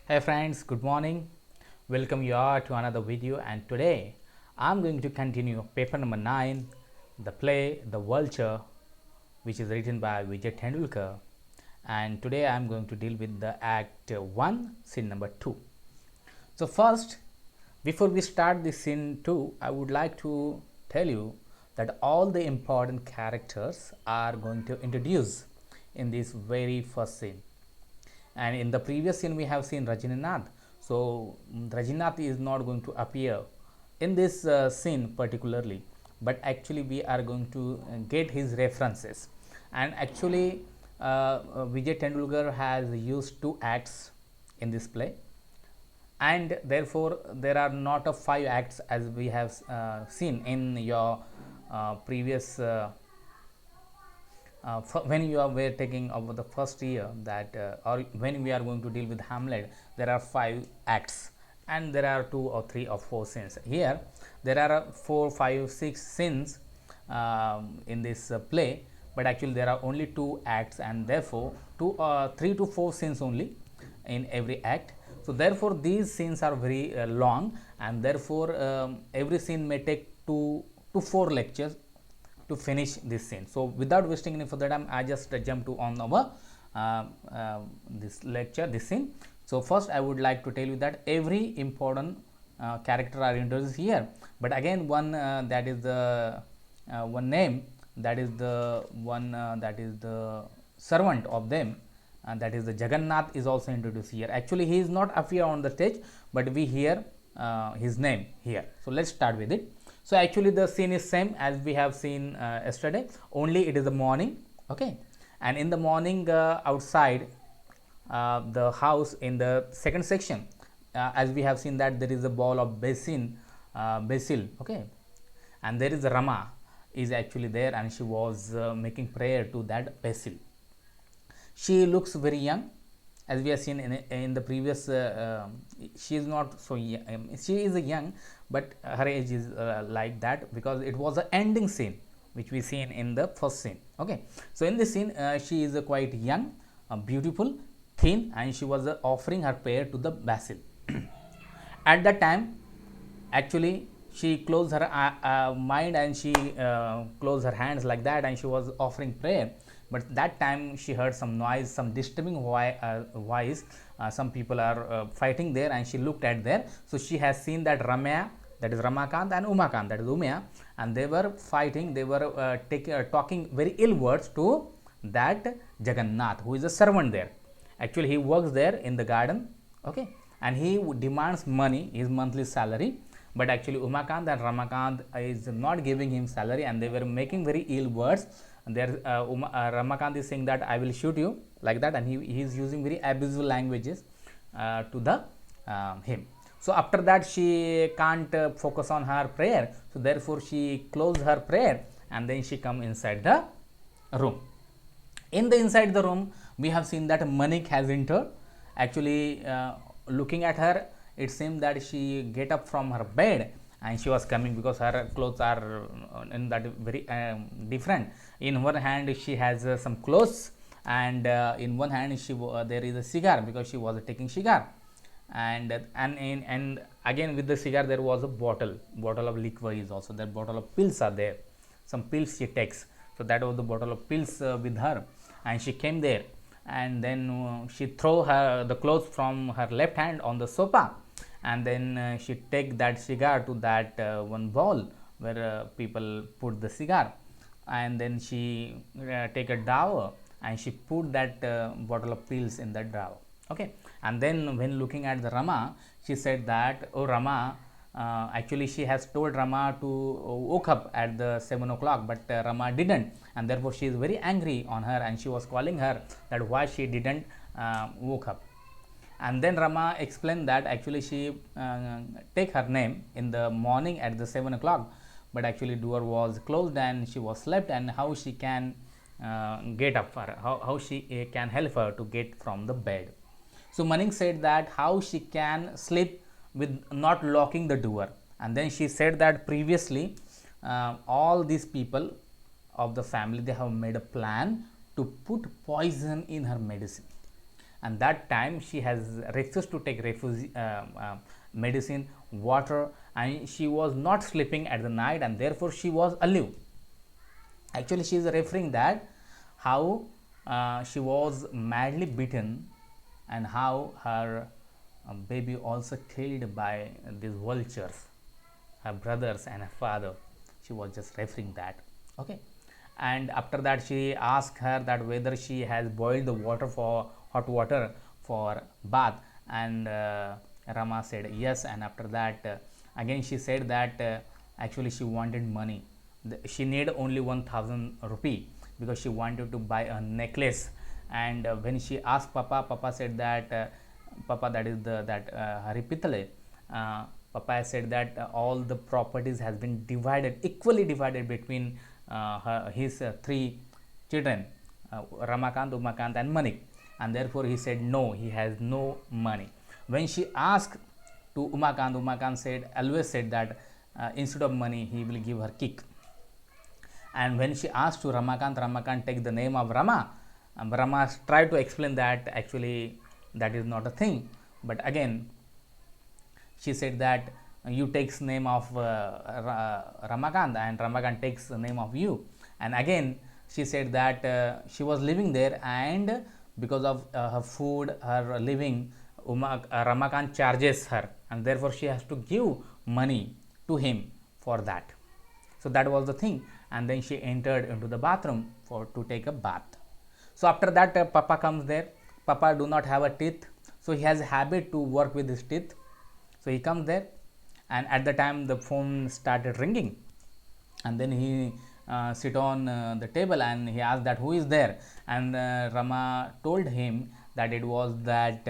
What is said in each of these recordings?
Hey friends, good morning. Welcome you all to another video, and today I'm going to continue paper number 9, the play The Vulture, which is written by Vijay Tendulkar, and today I'm going to deal with the act 1 scene number 2. So first, before we start the scene 2, I would like to tell you that all the important characters are going to introduce in this very first scene. And in the previous scene we have seen Rajininath. So Rajininath is not going to appear in this scene particularly, but actually we are going to get his references. And actually Vijay Tendulkar has used 2 acts in this play, and therefore there are not of 5 acts as we have seen in your previous when you are were taking over the first year that or when we are going to deal with Hamlet, there are 5 acts and there are 2 or 3 or 4 scenes. Here there are 4, 5, 6 scenes in this play, but actually there are only 2 acts, and therefore 3 to 4 scenes only in every act. So therefore these scenes are very long, and therefore every scene may take 2 to 4 lectures to finish this scene. So without wasting any further time, I just jump to on our this lecture, this scene. So first I would like to tell you that every important character are introduced here, but again one that is the one name, that is the one that is the servant of them, and that is the Jagannath is also introduced here. Actually he is not appear on the stage, but we hear his name here. So let's start with it. So actually the scene is same as we have seen yesterday, only it is the morning. Okay, and in the morning outside the house in the second section, as we have seen that there is a ball of basil. Okay, and there is Rama is actually there, and she was making prayer to that basil. She looks very young, as we have seen in the previous. She is not so young. She is young, but her age is like that because it was the ending scene which we seen in the first scene. Okay, so in this scene she is quite young, beautiful, thin, and she was offering her prayer to the basil. At that time, actually she closed her mind, and she closed her hands like that, and she was offering prayer. But that time she heard some noise, some disturbing voice. Some people are fighting there, and she looked at there. So she has seen that Ramya, that is Ramakant, and Umakant, that is Umaya, and they were fighting. They were talking very ill words to that Jagannath, who is a servant there. Actually he works there in the garden. Okay, and he demands money, his monthly salary, but actually Umakant and Ramakant is not giving him salary, and they were making very ill words. And there Ramakant is saying that I will shoot you, like that, and he is using very abusive languages to the him. So after that she can't focus on her prayer, so therefore she closed her prayer, and then she come inside the room. In the inside the room we have seen that Manik has entered. Actually looking at her, it seems that she get up from her bed, and she was coming because her clothes are in that very different. In one hand she has some clothes, and in one hand she there is a cigar, because she was taking cigar, and again with the cigar there was a bottle of liquor is also there, bottle of pills are there, some pills she takes. So that was the bottle of pills with her, and she came there, and then she throw her the clothes from her left hand on the sofa, and then she take that cigar to that one bowl where people put the cigar, and then she take a drawer, and she put that bottle of pills in that drawer. Okay, and then when looking at the Rama, she said that, oh Rama, actually she has told Rama to woke up at the 7 o'clock, but Rama didn't, and therefore she is very angry on her, and she was calling her that why she didn't woke up. And then Rama explained that actually she take her name in the morning at the 7 o'clock, but actually door was closed and she was slept, and how she can get up for her, how she can help her to get from the bed. So Manik said that how she can sleep with not locking the door, and then she said that previously all these people of the family, they have made a plan to put poison in her medicine, and that time she has refused to take medicine, water, and she was not sleeping at the night, and therefore she was alive. Actually, she is referring that how she was madly beaten, and how her baby also killed by these vultures, her brothers and her father. She was just referring that. Okay, and after that she asked her that whether she has boiled the water for hot water for bath, and Rama said yes. And after that again she said that actually she wanted money. She need only 1000 rupee because she wanted to buy a necklace. And when she asked Papa said that Papa, that is the that Hari Pitale, Papa said that all the properties has been divided, equally divided between his three children, Ramakant, Umakant and Manik, and therefore he said no, he has no money. When she asked to Umakant, Umakant said always said that instead of money he will give her kick. And when she asked to Ramakant, Ramakant take the name of Rama. Rama tried to explain that actually that is not a thing, but again she said that you takes name of Ramakant, and Ramakant takes the name of you. And again she said that she was living there, and because of her food, her living, Ramakant charges her, and therefore she has to give money to him for that. So that was the thing. And then she entered into the bathroom for to take a bath. So after that Papa comes there. Papa do not have a teeth, so he has a habit to work with his teeth. So he comes there, and at the time the phone started ringing, and then he sit on the table, and he asked that who is there. And Rama told him that it was that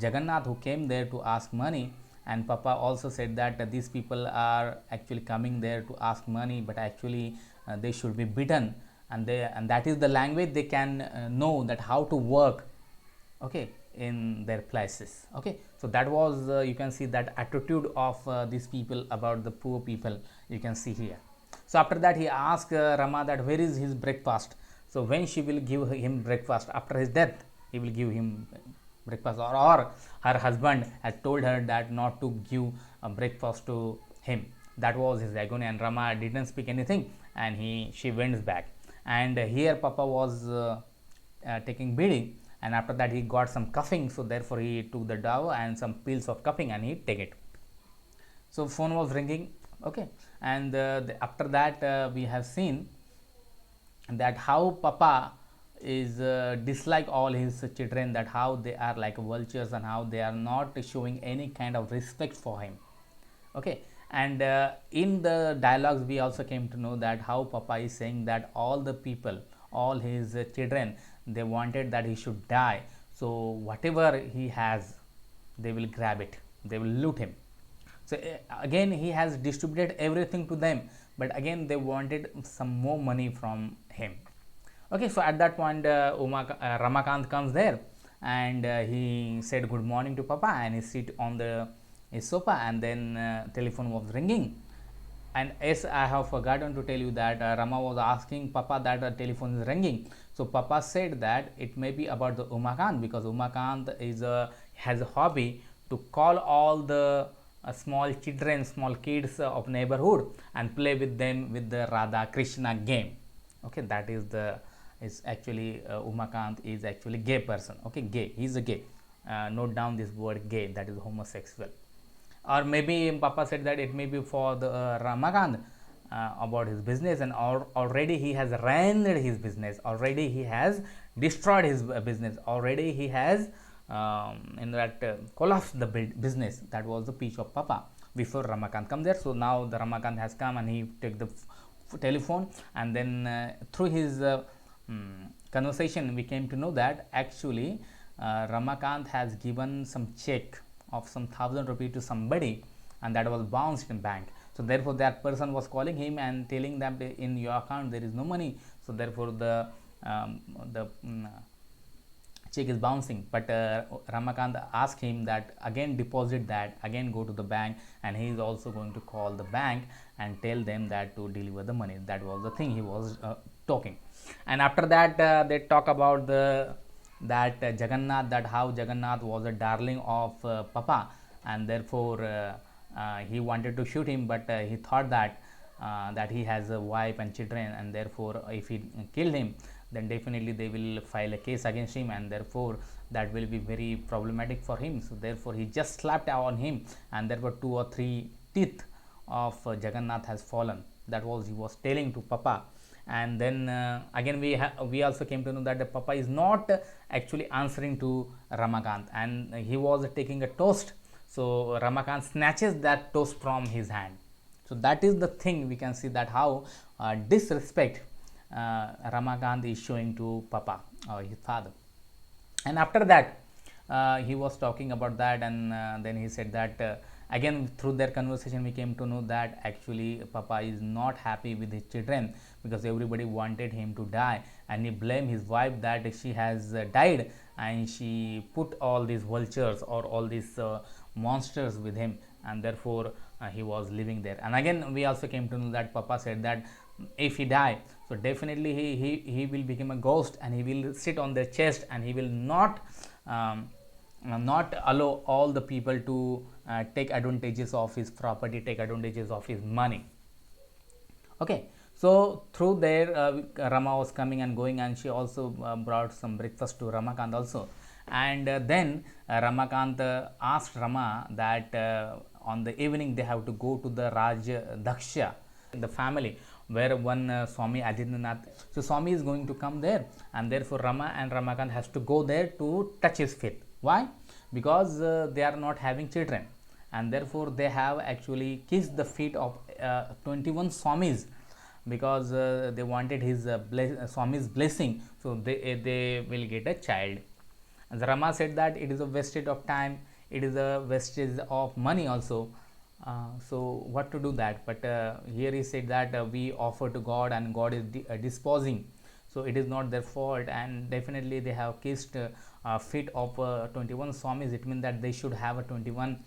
Jagannath who came there to ask money. And Papa also said that these people are actually coming there to ask money, but actually they should be beaten, and that is the language they can know that how to work, okay, in their places. Okay, so that was you can see that attitude of these people about the poor people, you can see here. So after that he asked Rama that where is his breakfast. So when she will give him breakfast after his death, he will give him breakfast, or her husband had told her that not to give breakfast to him. That was his agony, and Rama didn't speak anything, and she went back. And here Papa was taking bidi, and after that he got some coughing, so therefore he took the dove and some pills of coughing and he take it. So phone was ringing. Okay, and after that we have seen that how Papa is dislike all his children, that how they are like vultures and how they are not showing any kind of respect for him. Okay, and in the dialogues we also came to know that how Papa is saying that all the people, all his children, they wanted that he should die, so whatever he has they will grab it, they will loot him. So again he has distributed everything to them, but again they wanted some more money from him. Okay, so at that point Ramakant comes there, and he said good morning to Papa, and he sit on the his sofa, and then telephone was ringing. And yes, I have forgotten to tell you that Rama was asking Papa that telephone is ringing. So Papa said that it may be about the Umakant, because Umakant has a hobby to call all the small children, small kids of neighborhood and play with them with the Radha Krishna game. Okay, that is the is actually Umakant is actually gay person. Okay, gay, he is a gay. Note down this word gay, that is homosexual. Or maybe Papa said that it may be for the Ramakant about his business, and already he has ruined his business, already he has destroyed his business, already he has in that collapsed the business. That was the pitch of Papa before Ramakant come there. So now the Ramakant has come, and he take the telephone, and then through his conversation we came to know that actually Ramakant has given some check of some 1000 rupee to somebody, and that was bounced in bank. So therefore that person was calling him and telling them in your account there is no money, so therefore the check is bouncing. But Ramakant asked him that again deposit that, again go to the bank, and he is also going to call the bank and tell them that to deliver the money. That was the thing he was talking. And after that they talk about that Jagannath, that how Jagannath was a darling of Papa, and therefore he wanted to shoot him, but he thought that he has a wife and children, and therefore if he killed him, then definitely they will file a case against him, and therefore that will be very problematic for him. So therefore he just slapped on him, and there were 2 or 3 teeth of Jagannath has fallen. That was he was telling to Papa. And then again we also came to know that the Papa is not actually answering to Ramakant, and he was taking a toast. So Ramakant snatches that toast from his hand. So that is the thing, we can see that how disrespect Ramakant is showing to Papa, his father. And after that he was talking about that, and then he said that again through their conversation we came to know that actually Papa is not happy with his children, because everybody wanted him to die, and he blamed his wife that she has died, and she put all these vultures or all these monsters with him, and therefore he was living there. And again we also came to know that Papa said that if he die, so definitely he will become a ghost, and he will sit on their chest, and he will not allow all the people to take advantages of his property, take advantages of his money. Okay, so through there Rama was coming and going, and she also brought some breakfast to Ramakant also. And then Ramakant asked Rama that on the evening they have to go to the Raj Daksha, the family where one Swami Adityanath. So Swami is going to come there, and therefore Rama and Ramakant has to go there to touch his feet. Why? Because they are not having children, and therefore they have actually kissed the feet of 21 Swamis, because they wanted his Swami's blessing, so they will get a child. And Rama said that it is a wastage of time, it is a wastage of money also. So what to do that? But here he said that we offer to God, and God is disposing, so it is not their fault. And definitely they have kissed feet of 21 Swamis. It means that they should have a 21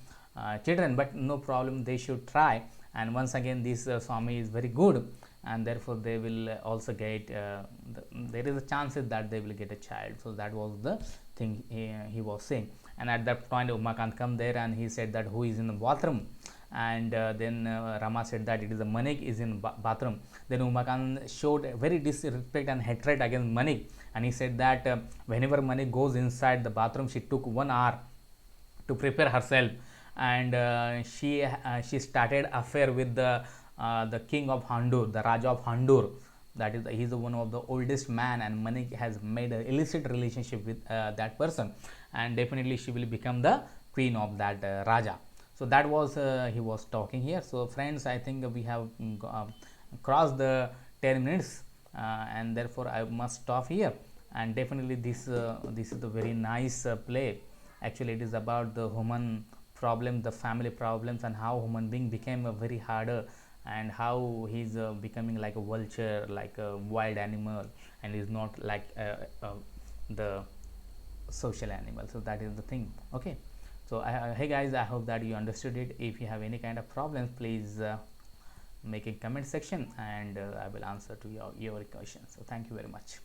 children, but no problem, they should try. And once again this Swami is very good, and therefore they will also get there is a chances that they will get a child. So that was the thing he was saying. And at that point Umakant come there, and he said that who is in the bathroom, and then Rama said that it is a Manik is in bathroom. Then Umakant showed very disrespect and hatred against Manik, and he said that whenever Manik goes inside the bathroom, she took 1 hour to prepare herself, and she started affair with the king of Handur, the Raja of Handur. That is, he is one of the oldest man, and Manik has made an illicit relationship with that person, and definitely she will become the queen of that Raja. So that was he was talking here. So friends, I think we have crossed the 10 minutes, and therefore I must stop here. And definitely this is the very nice play. Actually it is about the human problem, the family problems, and how human being became a very harder, and how he's becoming like a vulture, like a wild animal, and is not like the social animal. So that is the thing. Okay, so hey guys, I hope that you understood it. If you have any kind of problems, please make a comment section, and I will answer to your questions. So thank you very much.